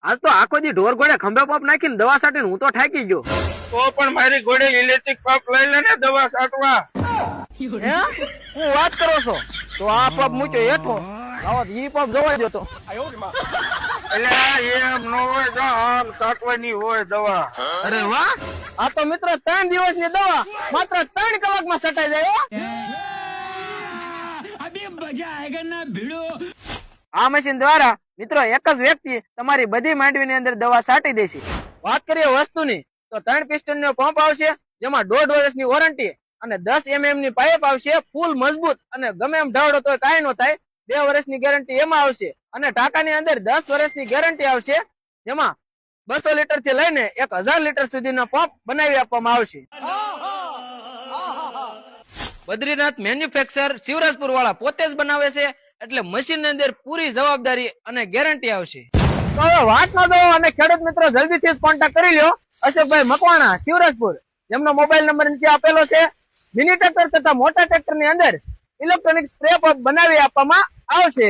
આજ તો આખો દી ઢોર ઘોડે ખંભે પંપ નાખીને દવા છાંટીને હું તો થાકી ગયો. તો પણ મારી ઘોડે ઇલેક્ટ્રિક પંપ લઈ લે ને દવા છાંટવા. હે હું વાત કરો છો? તો આ પંપ મૂક્યો હેઠો આવો ઈ પંપ જોવા દો તો. એટલે એમ ન હોય જો આમ છાંટવાની હોય દવા. અરે વાહ, આ તો મિત્રો 3 દિવસની દવા માત્ર 3 કલાકમાં છટાઈ જાય હો. આ મશીન દ્વારા મિત્રો એક જ વ્યક્તિ તમારી બધી માંડવીની અંદર દવા છાંટી દેશે. વાત કરીએ વસ્તુની તો 3 પિસ્ટન નો પંપ આવશે જેમાં 1.5 વર્ષની વોરંટી અને 10 mm ની પાઇપ આવશે ફૂલ મજબૂત અને ગમે એમ ઢાળો તો કાંઈ ન થાય. 2 વર્ષની ગેરંટી એમાં આવશે અને ટાંકાની અંદર 10 વર્ષની ગેરંટી આવશે જેમાં 200 લીટર થી લઈને 1000 લીટર સુધીનો પંપ બનાવી આપવામાં આવશે. બદ્રીનાથ મેન્યુફેક્ચર શિવરાજપુર વાળા પોતે જ બનાવે છે એટલે મશીન ની અંદર પૂરી જવાબદારી અને ગેરંટી આવશે. તો હવે વાત ન દો અને ખેડૂત મિત્રો જલ્દીથી જ કોન્ટેક્ટ કરી લ્યો અશોકભાઈ મકવાણા શિવરાજપુર, જેમનો મોબાઈલ નંબર નીચે આપેલો છે. મિની ટ્રેક્ટર તથા મોટા ટ્રેક્ટર ની અંદર ઇલેક્ટ્રોનિક સ્પ્રે પંપ બનાવી આપવામાં આવશે.